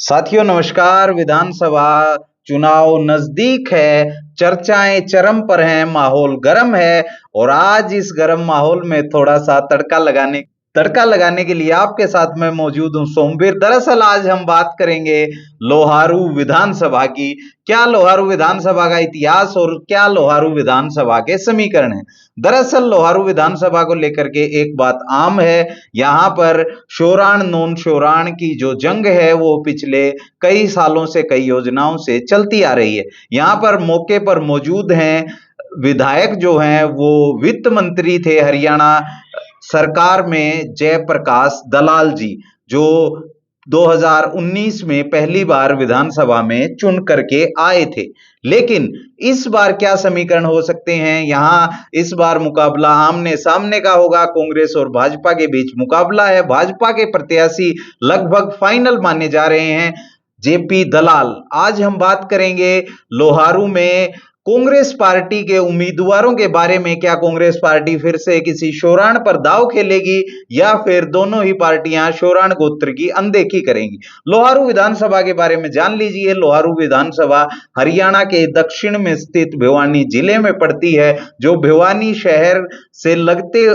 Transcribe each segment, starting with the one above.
साथियों नमस्कार। विधानसभा चुनाव नजदीक है, चर्चाएं चरम पर हैं, माहौल गर्म है और आज इस गर्म माहौल में थोड़ा सा तड़का लगाने के लिए आपके साथ मैं मौजूद हूं सोमवीर। दरअसल आज हम बात करेंगे लोहारू विधानसभा की। क्या लोहारू विधानसभा का इतिहास और क्या लोहारू विधानसभा के समीकरण हैं। दरअसल लोहारू विधानसभा को लेकर के एक बात आम है, यहां पर शोराण नॉन शोराण की जो जंग है वो पिछले कई सालों से कई योजनाओं से चलती आ रही है। यहां पर मौके पर मौजूद हैं विधायक जो हैं वो वित्त मंत्री थे हरियाणा सरकार में जयप्रकाश दलाल जी, जो 2019 में पहली बार विधानसभा में चुन करके आए थे। लेकिन इस बार क्या समीकरण हो सकते हैं, यहां इस बार मुकाबला आमने सामने का होगा। कांग्रेस और भाजपा के बीच मुकाबला है। भाजपा के प्रत्याशी लगभग फाइनल माने जा रहे हैं जेपी दलाल। आज हम बात करेंगे लोहारू में कांग्रेस पार्टी के उम्मीदवारों के बारे में। क्या कांग्रेस पार्टी फिर से किसी शोराण पर दांव खेलेगी या फिर दोनों ही पार्टियां शोराण गोत्र की अनदेखी करेंगी। लोहारू विधानसभा के बारे में जान लीजिए। लोहारू विधानसभा हरियाणा के दक्षिण में स्थित भिवानी जिले में पड़ती है, जो भिवानी शहर से लगते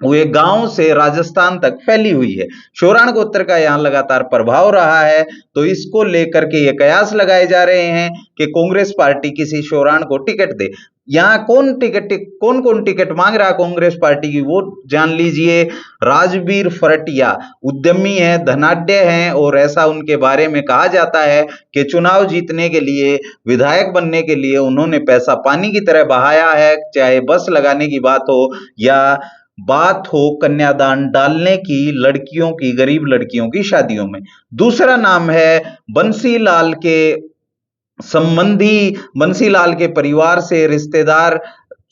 हुए गांव से राजस्थान तक फैली हुई है। शोराण गोत्र का यहां लगातार प्रभाव रहा है, तो इसको लेकर के ये कयास लगाए जा रहे हैं कि कांग्रेस पार्टी किसी शोराण को टिकट दे। यहां कौन कौन टिकट मांग रहा है कांग्रेस पार्टी की, वो जान लीजिए। राजवीर फरटिया उद्यमी है, धनाढ्य हैं और ऐसा उनके बारे में कहा जाता है कि चुनाव जीतने के लिए, विधायक बनने के लिए उन्होंने पैसा पानी की तरह बहाया है, चाहे बस लगाने की बात हो या बात हो कन्यादान डालने की, लड़कियों की, गरीब लड़कियों की शादियों में। दूसरा नाम है बंसीलाल के संबंधी, बंसीलाल के परिवार से रिश्तेदार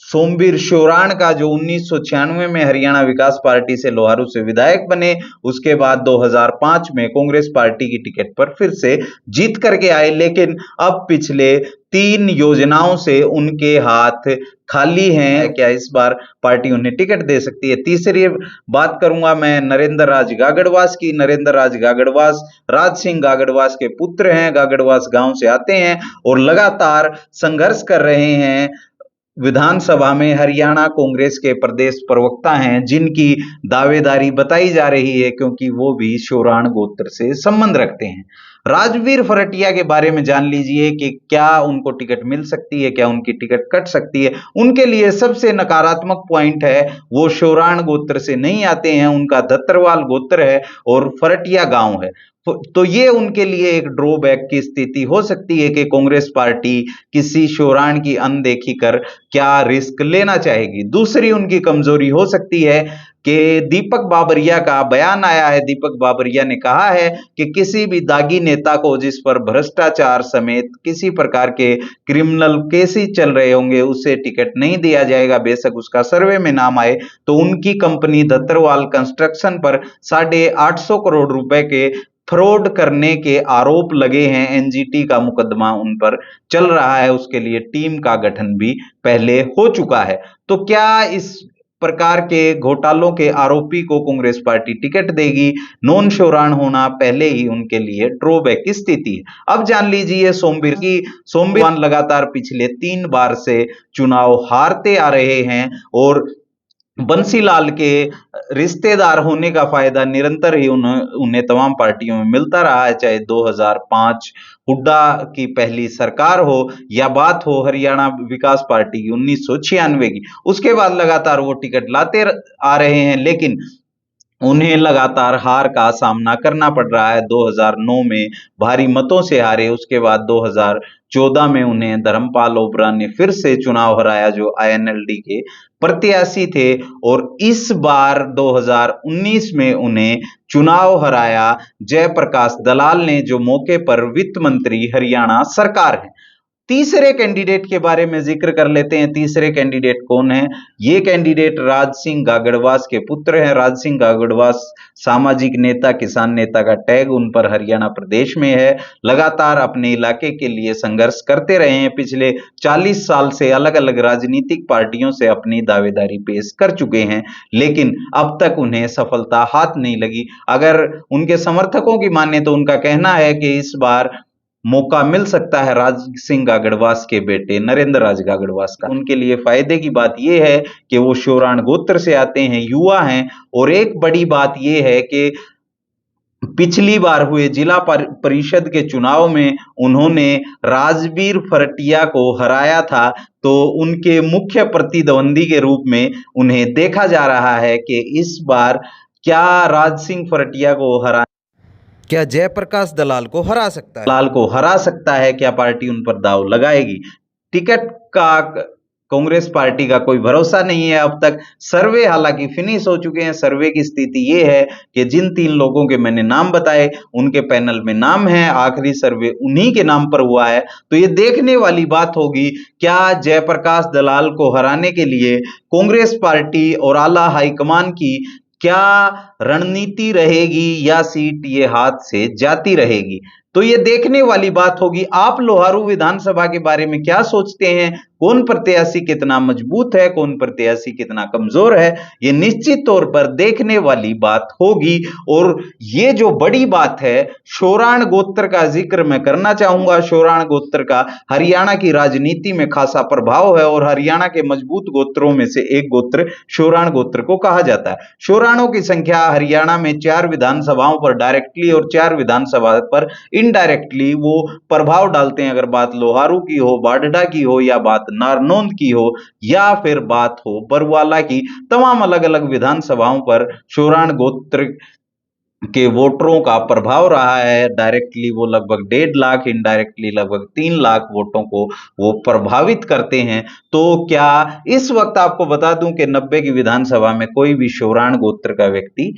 सोमवीर शोराण का, जो 1996 में हरियाणा विकास पार्टी से लोहारू से विधायक बने। उसके बाद 2005 में कांग्रेस पार्टी की टिकट पर फिर से जीत करके आए, लेकिन अब पिछले 3 योजनाओं से उनके हाथ खाली हैं। क्या इस बार पार्टी उन्हें टिकट दे सकती है। तीसरी बात करूंगा मैं नरेंद्र राज गागड़वास की। नरेंद्र राज गागड़वास राज सिंह गागड़वास के पुत्र हैं, गागड़वास गांव से आते हैं और लगातार संघर्ष कर रहे हैं विधानसभा में। हरियाणा कांग्रेस के प्रदेश प्रवक्ता हैं, जिनकी दावेदारी बताई जा रही है क्योंकि वो भी शोराण गोत्र से संबंध रखते हैं। राजवीर फरटिया के बारे में जान लीजिए कि क्या उनको टिकट मिल सकती है, क्या उनकी टिकट कट सकती है। उनके लिए सबसे नकारात्मक पॉइंट है, वो शोराण गोत्र से नहीं आते हैं, उनका दत्तरवाल गोत्र है और फरटिया गांव है। तो ये उनके लिए एक ड्रॉबैक की स्थिति हो सकती है कि कांग्रेस पार्टी किसी शोराण की अनदेखी कर क्या रिस्क लेना चाहेगी। दूसरी उनकी कमजोरी हो सकती है कि दीपक बाबरिया का बयान आया है। दीपक बाबरिया ने कहा है कि किसी भी दागी नेता को जिस पर भ्रष्टाचार समेत किसी प्रकार के क्रिमिनल केसेस चल रहे होंगे, उसे टिकट नहीं दिया जाएगा, बेशक उसका सर्वे में नाम आए। तो उनकी कंपनी दत्तरवाल कंस्ट्रक्शन पर 850 करोड़ रुपए के फ्रॉड करने के आरोप लगे हैं। एनजीटी का मुकदमा उन पर चल रहा है, उसके लिए टीम का गठन भी पहले हो चुका है। तो क्या इस प्रकार के घोटालों के आरोपी को कांग्रेस पार्टी टिकट देगी। नॉन शोराण होना पहले ही उनके लिए ड्रॉबैक की स्थिति है। अब जान लीजिए सोमवीर लगातार पिछले 3 बार से चुनाव हारते आ रहे हैं और बंसीलाल के रिश्तेदार होने का फायदा निरंतर ही उन्हें तमाम पार्टियों में मिलता रहा है, चाहे 2005 हुड्डा की पहली सरकार हो या बात हो हरियाणा विकास पार्टी की 1996 की। उसके बाद लगातार वो टिकट लाते आ रहे हैं, लेकिन उन्हें लगातार हार का सामना करना पड़ रहा है। 2009 में भारी मतों से हारे, उसके बाद 2014 में उन्हें धर्मपाल ओबरा ने फिर से चुनाव हराया, जो आईएनएलडी के प्रत्याशी थे, और इस बार 2019 में उन्हें चुनाव हराया जयप्रकाश दलाल ने, जो मौके पर वित्त मंत्री हरियाणा सरकार है। तीसरे कैंडिडेट के बारे में जिक्र कर लेते हैं। तीसरे कैंडिडेट कौन है? ये कैंडिडेट राज सिंह गागड़वास के पुत्र हैं। राज सिंह गागड़वास सामाजिक नेता, किसान नेता का टैग उन पर हरियाणा प्रदेश में है। लगातार अपने इलाके के लिए संघर्ष करते रहे हैं। पिछले 40 साल से अलग अलग राजनीतिक पार्टियों से अपनी दावेदारी पेश कर चुके हैं, लेकिन अब तक उन्हें सफलता हाथ नहीं लगी। अगर उनके समर्थकों की माने तो उनका कहना है कि इस बार मौका मिल सकता है राज सिंह गागड़वास के बेटे नरेंद्र राज गागड़वास का। उनके लिए फायदे की बात यह है कि वो शोराण गोत्र से आते हैं, युवा हैं, और एक बड़ी बात यह है कि पिछली बार हुए जिला परिषद के चुनाव में उन्होंने राजवीर फरटिया को हराया था, तो उनके मुख्य प्रतिद्वंदी के रूप में उन्हें देखा जा रहा है कि इस बार क्या राज सिंह फरटिया को हरा क्या जयप्रकाश दलाल को हरा सकता है? दलाल को हरा सकता है क्या? पार्टी उन पर दांव लगाएगी। टिकट का कांग्रेस पार्टी का कोई भरोसा नहीं है अब तक। सर्वे हालांकि फिनिश हो चुके हैं। सर्वे की स्थिति ये है कि जिन 3 लोगों के मैंने नाम बताए उनके पैनल में नाम है, आखिरी सर्वे उन्हीं के नाम पर हुआ है। तो ये देखने वाली बात होगी, क्या जयप्रकाश दलाल को हराने के लिए कांग्रेस पार्टी और आला हाईकमान की क्या रणनीति रहेगी या सीट ये हाथ से जाती रहेगी? तो ये देखने वाली बात होगी। आप लोहारू विधानसभा के बारे में क्या सोचते हैं? कौन प्रत्याशी कितना मजबूत है, कौन प्रत्याशी कितना कमजोर है, ये निश्चित तौर पर देखने वाली बात होगी। और ये जो बड़ी बात है, शोराण गोत्र का जिक्र मैं करना चाहूंगा। शोराण गोत्र का हरियाणा की राजनीति में खासा प्रभाव है और हरियाणा के मजबूत गोत्रों में से एक गोत्र शोराण गोत्र को कहा जाता है। शोराणों की संख्या हरियाणा में 4 विधानसभाओं पर डायरेक्टली और 4 विधानसभा पर इनडायरेक्टली वो प्रभाव डालते हैं। अगर बात लोहारू की हो, बाडडा की हो, या बात नारनौंद की हो, या फिर बात हो बरवाला की, तमाम अलग अलग विधानसभाओं पर शोराण गोत्र के वोटरों का प्रभाव रहा है। डायरेक्टली वो लगभग 1.5 लाख, इनडायरेक्टली लगभग 3 लाख वोटों को वो प्रभावित करते हैं। तो क्या इस वक्त आपको बता दूं कि 90 की विधानसभा में कोई भी शोराण गोत्र का व्यक्ति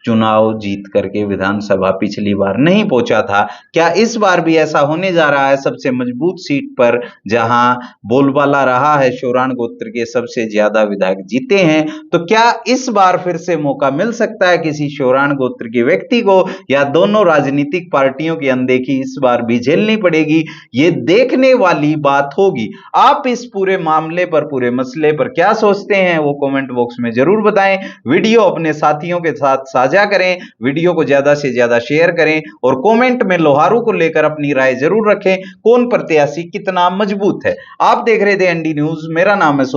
चुनाव जीत करके विधानसभा पिछली बार नहीं पहुंचा था। क्या इस बार भी ऐसा होने जा रहा है? सबसे मजबूत सीट पर जहां बोलबाला रहा है, शोराण गोत्र के सबसे ज्यादा विधायक जीते हैं, तो क्या इस बार फिर से मौका मिल सकता है किसी शोराण गोत्र के व्यक्ति को, या दोनों राजनीतिक पार्टियों की अनदेखी इस बार भी झेलनी पड़ेगी? ये देखने वाली बात होगी। आप इस पूरे मामले पर, पूरे मसले पर क्या सोचते हैं, वो कमेंट बॉक्स में जरूर बताएं। वीडियो अपने साथियों के साथ साझा करें, वीडियो को ज्यादा से ज्यादा शेयर करें, और कमेंट में लोहारू को लेकर अपनी राय जरूर रखें, कौन प्रत्याशी कितना मजबूत है। आप देख रहे थे एनडी न्यूज, मेरा नाम है सोम।